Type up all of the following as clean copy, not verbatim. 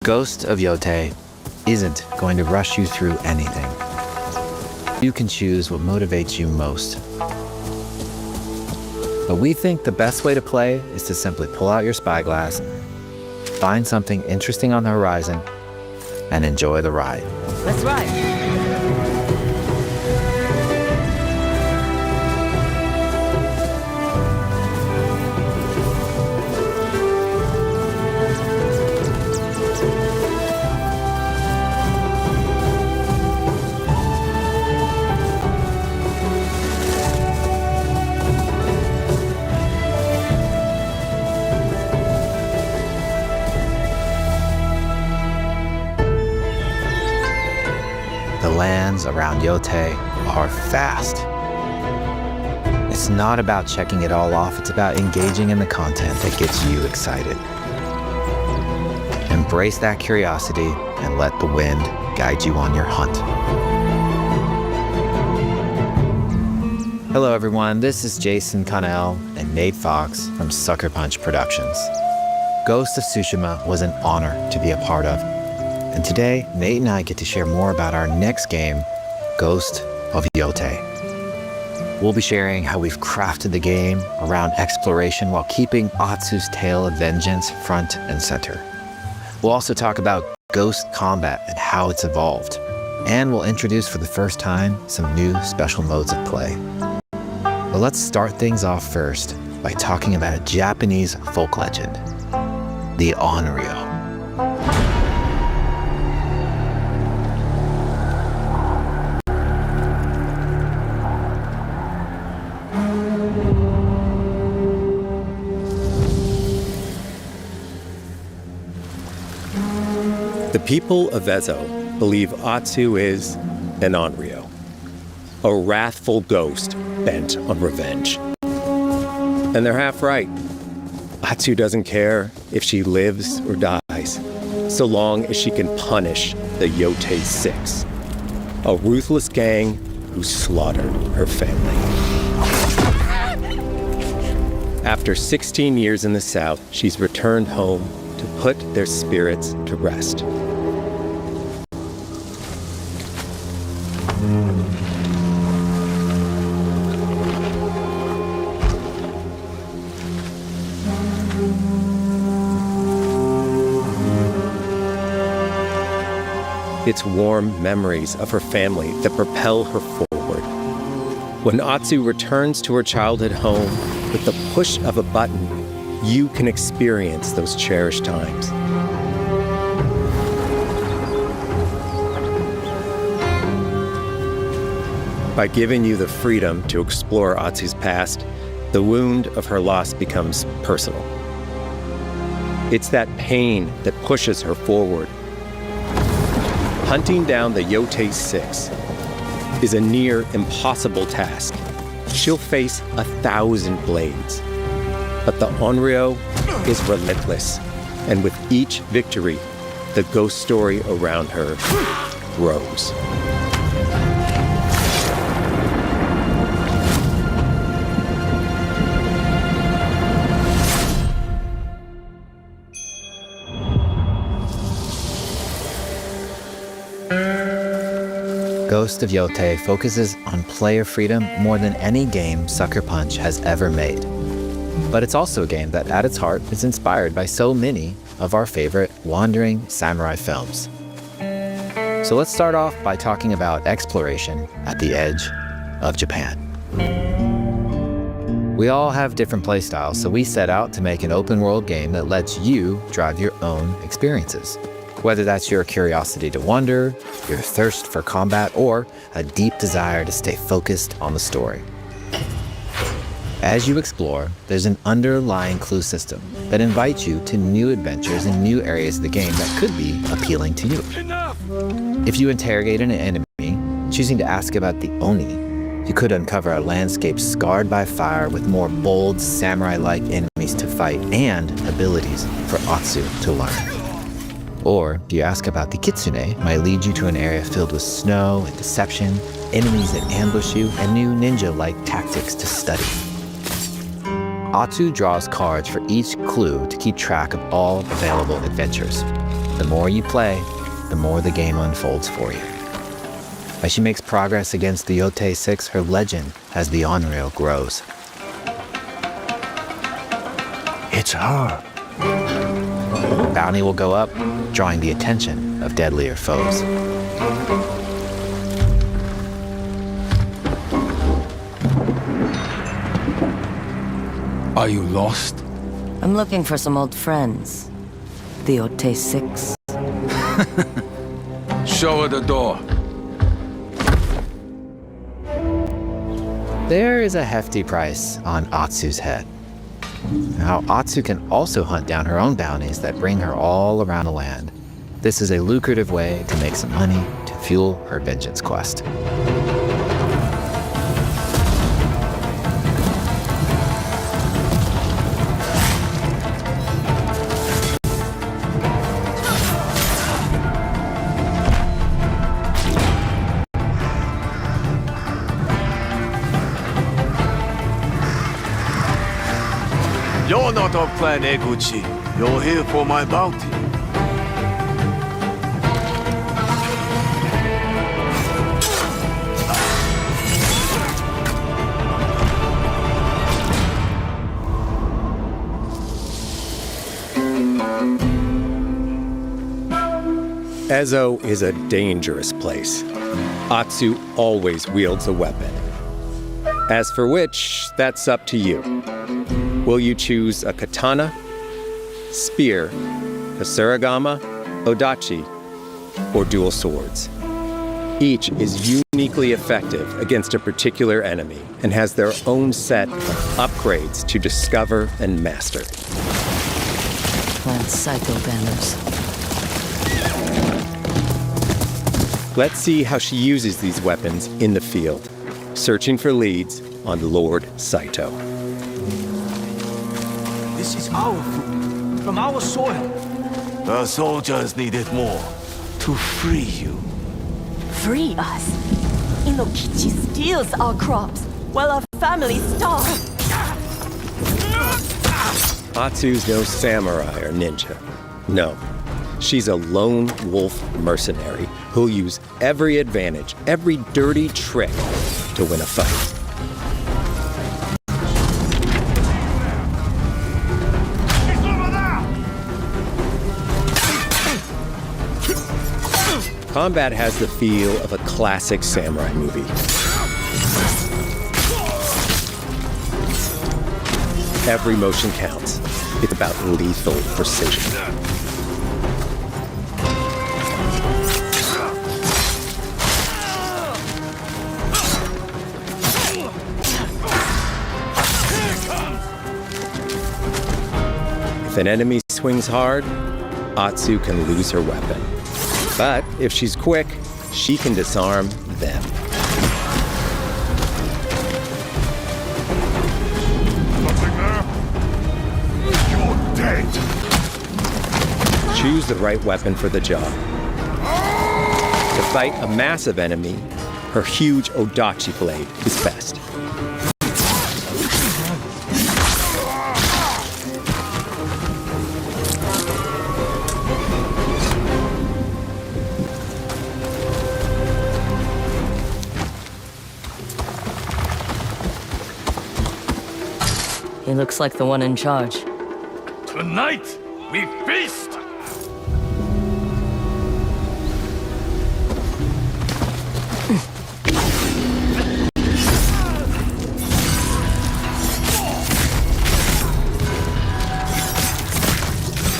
Ghost of Yōtei isn't going to rush you through anything. You can choose what motivates you most. But we think the best way to play is to simply pull out your spyglass, find something interesting on the horizon, and enjoy the ride. Let's ride! The lands around Yōtei are fast. It's not about checking it all off, it's about engaging in the content that gets you excited. Embrace that curiosity and let the wind guide you on your hunt. Hello everyone, this is Jason Connell and Nate Fox from Sucker Punch Productions. Ghost of Tsushima was an honor to be a part of. And today, Nate and I get to share more about our next game, Ghost of Yōtei. We'll be sharing how we've crafted the game around exploration while keeping Atsu's tale of vengeance front and center. We'll also talk about ghost combat and how it's evolved. And we'll introduce for the first time some new special modes of play. But let's start things off first by talking about a Japanese folk legend, the Onryo. The people of Ezo believe Atsu is an Onryo, a wrathful ghost bent on revenge. And they're half right. Atsu doesn't care if she lives or dies, so long as she can punish the Yōtei 6, a ruthless gang who slaughtered her family. After 16 years in the South, she's returned home to put their spirits to rest. It's warm memories of her family that propel her forward. When Atsu returns to her childhood home, with the push of a button, you can experience those cherished times. By giving you the freedom to explore Atsu's past, the wound of her loss becomes personal. It's that pain that pushes her forward. Hunting down the Yōtei 6 is a near impossible task. She'll face 1,000 blades. But the Onryo is relentless, and with each victory, the ghost story around her grows. Ghost of Yōtei focuses on player freedom more than any game Sucker Punch has ever made. But it's also a game that, at its heart, is inspired by so many of our favorite wandering samurai films. So let's start off by talking about exploration at the edge of Japan. We all have different playstyles, so we set out to make an open-world game that lets you drive your own experiences. Whether that's your curiosity to wander, your thirst for combat, or a deep desire to stay focused on the story. As you explore, there's an underlying clue system that invites you to new adventures in new areas of the game that could be appealing to you. Enough! If you interrogate an enemy, choosing to ask about the Oni, you could uncover a landscape scarred by fire with more bold, samurai-like enemies to fight and abilities for Atsu to learn. Or, if you ask about the Kitsune, might lead you to an area filled with snow and deception, enemies that ambush you, and new ninja-like tactics to study. Atsu draws cards for each clue to keep track of all available adventures. The more you play, the more the game unfolds for you. As she makes progress against the YOTEI 6, her legend as the Onryo grows. It's her. Bounty will go up, drawing the attention of deadlier foes. Are you lost? I'm looking for some old friends. The YOTEI 6. Show her the door. There is a hefty price on Atsu's head. Now, Atsu can also hunt down her own bounties that bring her all around the land. This is a lucrative way to make some money to fuel her vengeance quest. You're not of Clan Eguchi. You're here for my bounty. Ezo is a dangerous place. Atsu always wields a weapon. As for which, that's up to you. Will you choose a katana, spear, a surigama, odachi, or dual swords? Each is uniquely effective against a particular enemy and has their own set of upgrades to discover and master. Plant psycho banners. Let's see how she uses these weapons in the field, searching for leads on Lord Saito. This is our food, from our soil. The soldiers needed more to free you. Free us. Inokichi steals our crops while our families starve. Atsu's no samurai or ninja. No, she's a lone wolf mercenary who'll use every advantage, every dirty trick to win a fight. Combat has the feel of a classic samurai movie. Every motion counts. It's about lethal precision. If an enemy swings hard, Atsu can lose her weapon. But if she's quick, she can disarm them. Nothing there? You're dead. Choose the right weapon for the job. To fight a massive enemy, her huge odachi blade is best. He looks like the one in charge. Tonight, we feast!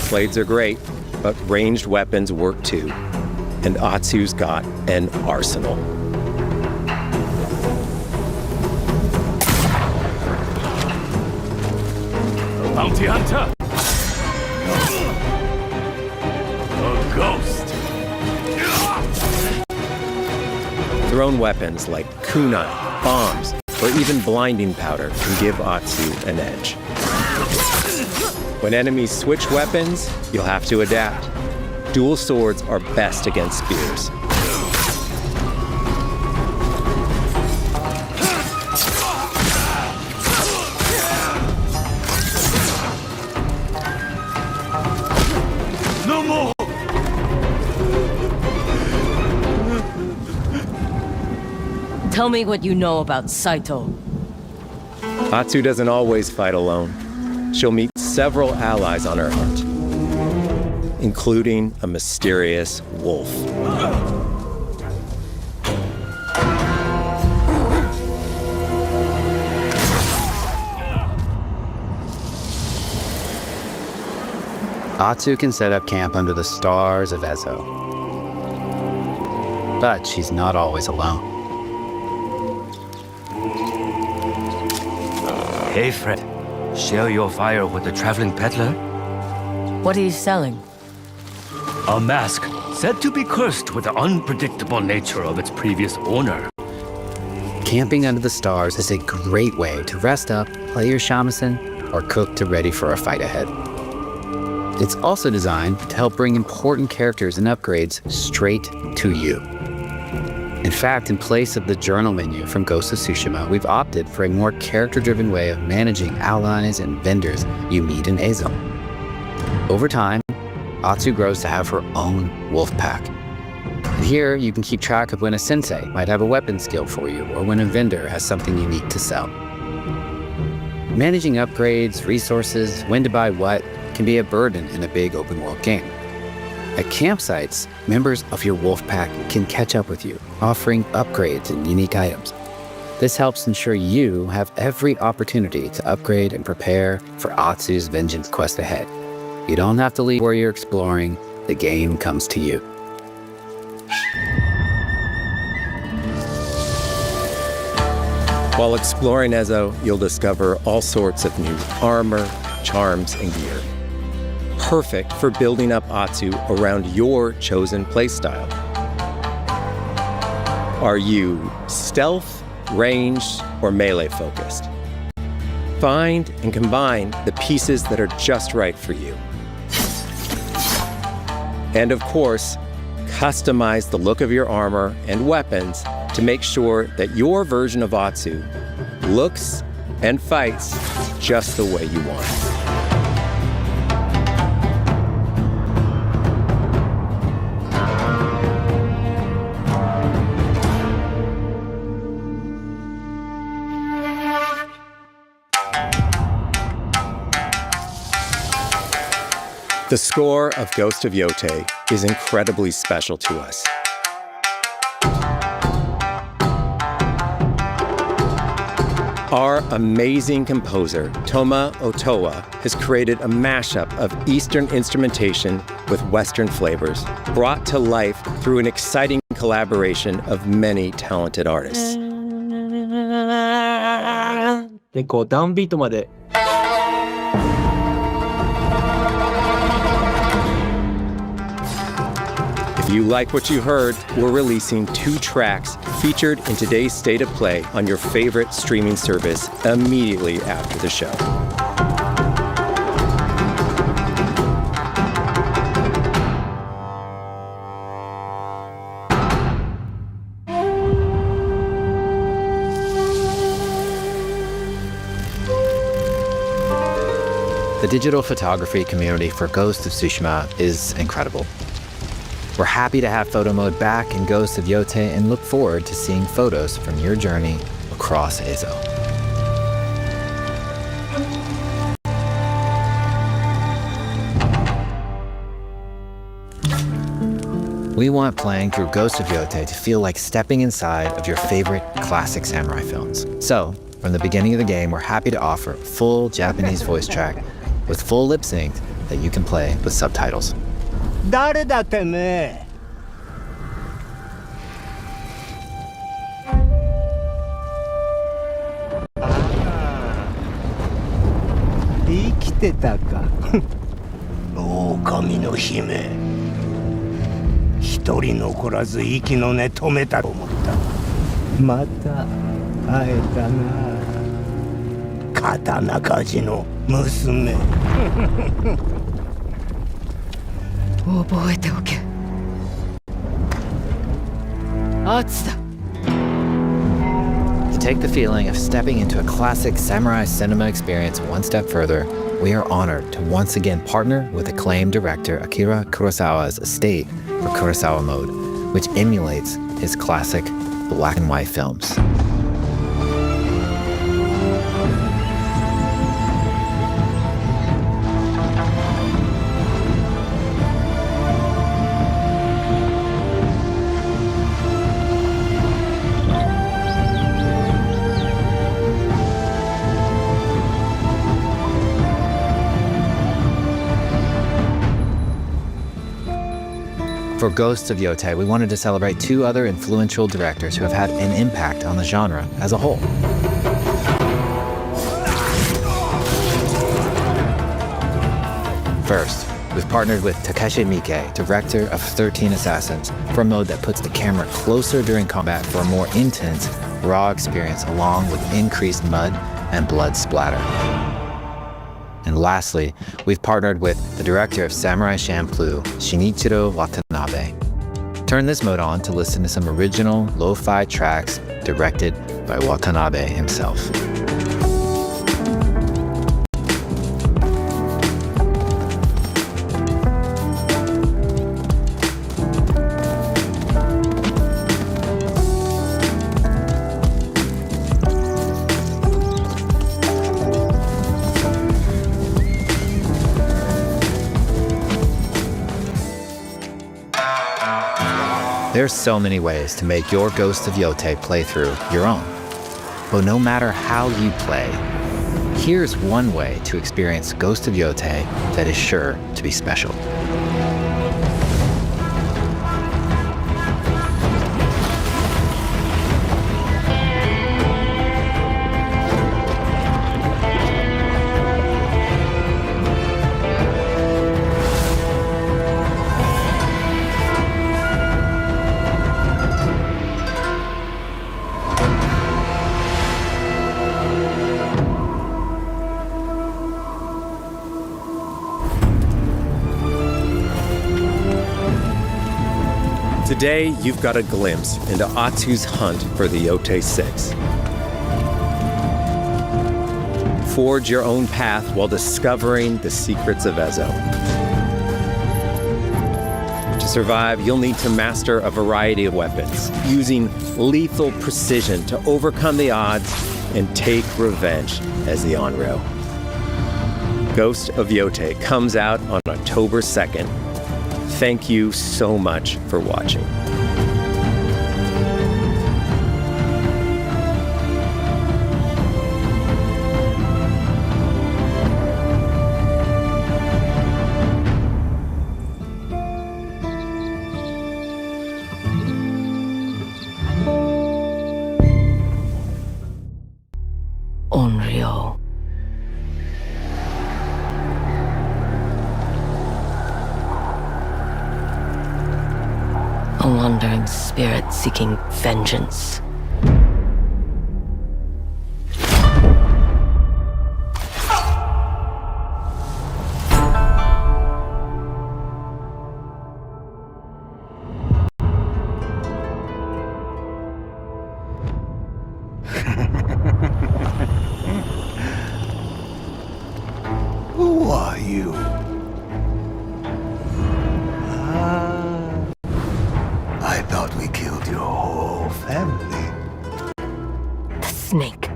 Blades are great, but ranged weapons work too. And Atsu's got an arsenal. Bounty hunter! A ghost! Thrown weapons like kunai, bombs, or even blinding powder can give Atsu an edge. When enemies switch weapons, you'll have to adapt. Dual swords are best against spears. No more! Tell me what you know about Saito. Atsu doesn't always fight alone. She'll meet several allies on her hunt, including a mysterious wolf. Atsu can set up camp under the stars of Ezo. But she's not always alone. Hey, Fred. Share your fire with the traveling peddler? What are you selling? A mask said to be cursed with the unpredictable nature of its previous owner. Camping under the stars is a great way to rest up, play your shamisen, or cook to ready for a fight ahead. It's also designed to help bring important characters and upgrades straight to you. In fact, in place of the journal menu from Ghost of Tsushima, we've opted for a more character-driven way of managing allies and vendors you meet in Ezo. Over time, Atsu grows to have her own wolf pack. And here, you can keep track of when a sensei might have a weapon skill for you, or when a vendor has something unique to sell. Managing upgrades, resources, when to buy what, can be a burden in a big open-world game. At campsites, members of your wolf pack can catch up with you, offering upgrades and unique items. This helps ensure you have every opportunity to upgrade and prepare for Atsu's vengeance quest ahead. You don't have to leave where you're exploring, the game comes to you. While exploring Ezo, you'll discover all sorts of new armor, charms, and gear. Perfect for building up Atsu around your chosen playstyle. Are you stealth, ranged, or melee focused? Find and combine the pieces that are just right for you. And of course, customize the look of your armor and weapons to make sure that your version of Atsu looks and fights just the way you want. The score of Ghost of Yōtei is incredibly special to us. Our amazing composer, Toma Otoa, has created a mashup of Eastern instrumentation with Western flavors, brought to life through an exciting collaboration of many talented artists. で、こうダウンビートまで If you like what you heard, we're releasing 2 tracks featured in today's State of Play on your favorite streaming service immediately after the show. The digital photography community for Ghost of Tsushima is incredible. We're happy to have photo mode back in Ghost of Yōtei and look forward to seeing photos from your journey across Ezo. We want playing through Ghost of Yōtei to feel like stepping inside of your favorite classic samurai films. So, from the beginning of the game, we're happy to offer a full Japanese voice track with full lip sync that you can play with subtitles. 誰だてめえ生きてたか狼の姫一人残らず息の根止めたと思ったまた会えたな刀鍛冶の娘覚えておけ。Atsuだ。To take the feeling of stepping into a classic samurai cinema experience one step further, we are honored to once again partner with acclaimed director Akira Kurosawa's estate for Kurosawa Mode, which emulates his classic black and white films. For Ghost of Yōtei, we wanted to celebrate two other influential directors who have had an impact on the genre as a whole. First, we've partnered with Takeshi Miike, director of 13 Assassins, for a mode that puts the camera closer during combat for a more intense, raw experience along with increased mud and blood splatter. And lastly, we've partnered with the director of Samurai Champloo, Shinichiro Watanabe. Turn this mode on to listen to some original lo-fi tracks directed by Watanabe himself. There's so many ways to make your Ghost of Yōtei playthrough your own. But no matter how you play, here's one way to experience Ghost of Yōtei that is sure to be special. Today, you've got a glimpse into Atsu's hunt for the Yōtei 6. Forge your own path while discovering the secrets of Ezo. To survive, you'll need to master a variety of weapons, using lethal precision to overcome the odds and take revenge as the Onryo. Ghost of Yōtei comes out on October 2nd. Thank you so much for watching. Onryo. A wandering spirit seeking vengeance. Who are you? I thought we killed your whole family. The snake.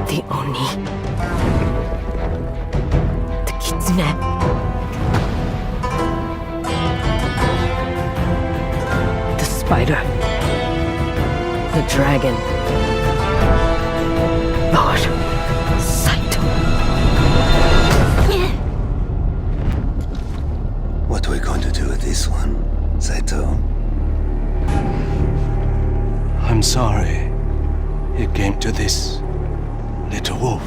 The Oni. The Kitsune. The spider. The dragon. Lord Saito. What are we going to do with this one, Saito? I'm sorry it came to this, little wolf.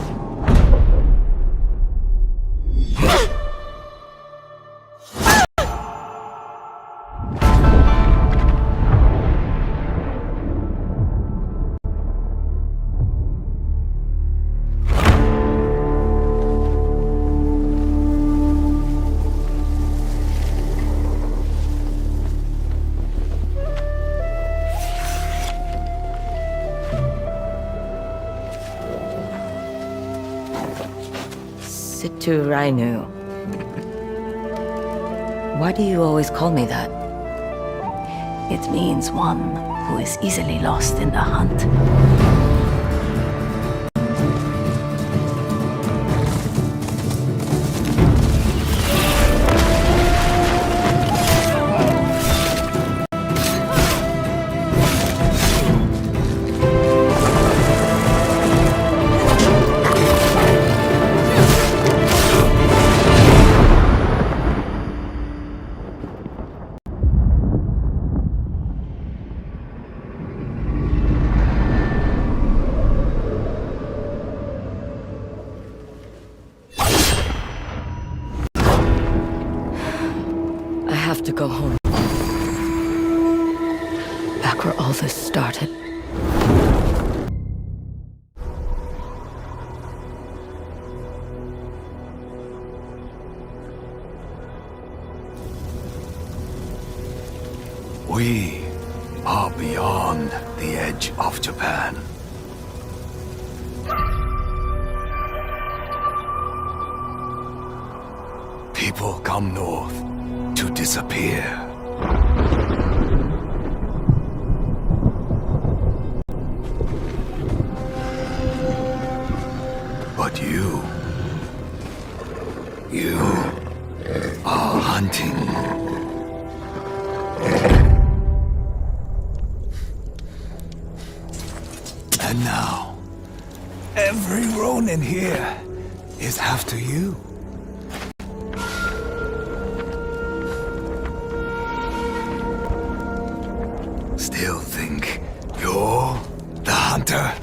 Situ Rainu. Why do you always call me that? It means one who is easily lost in the hunt. I have to go home. Back where all this started. We are beyond the edge of Japan. People come north to disappear. But you are hunting. And now, every Ronin here is after you. Still think you're the hunter?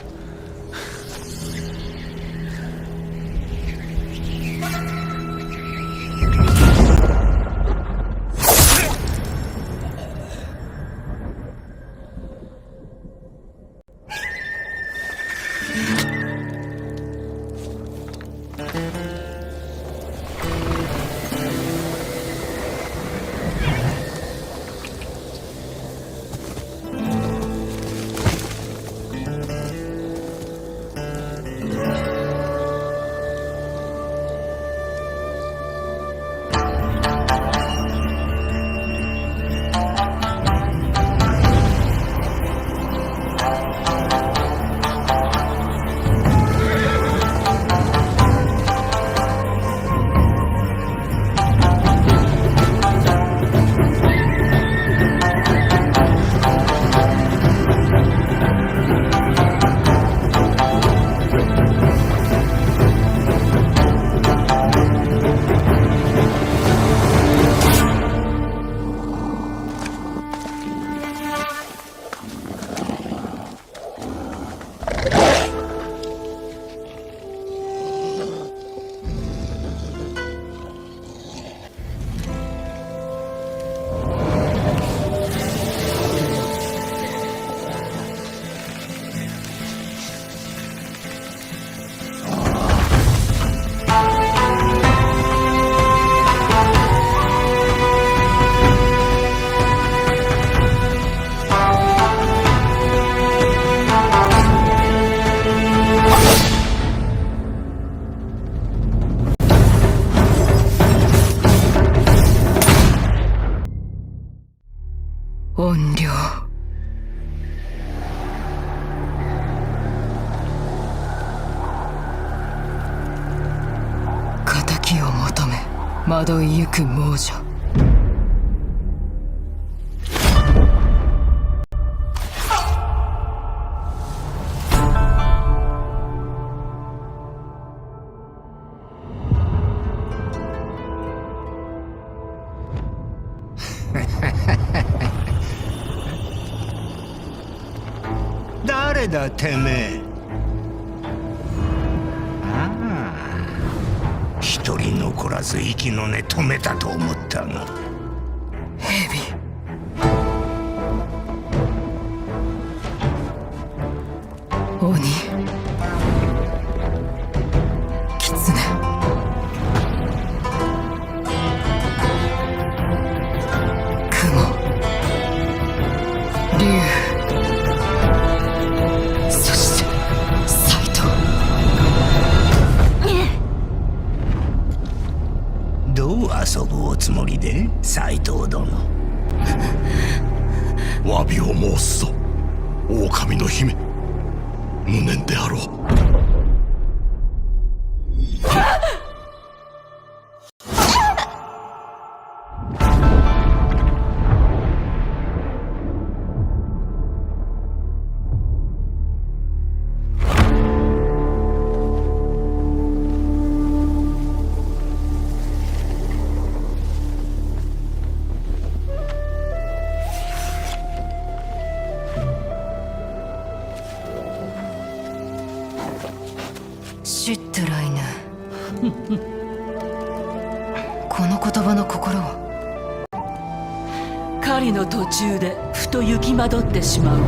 敵を求め惑いゆく亡者。誰だてめえ。ああ、一人残らず息の根止めたと思ったが。蛇。鬼。狐。雲。竜。どう遊ぶおつもりで斎藤殿。詫びを申すぞ、狼の姫。無念であろう。シュットライヌ。この言葉の心は。狩りの途中でふと行き惑ってしまう。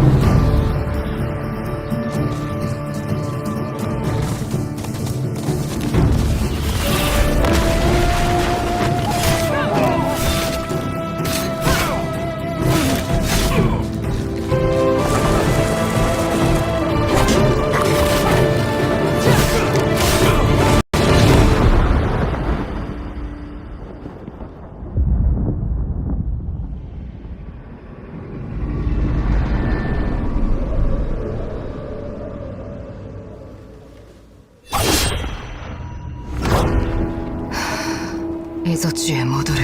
蝦夷地へ戻る。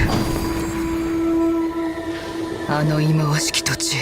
あの忌まわしき土地へ。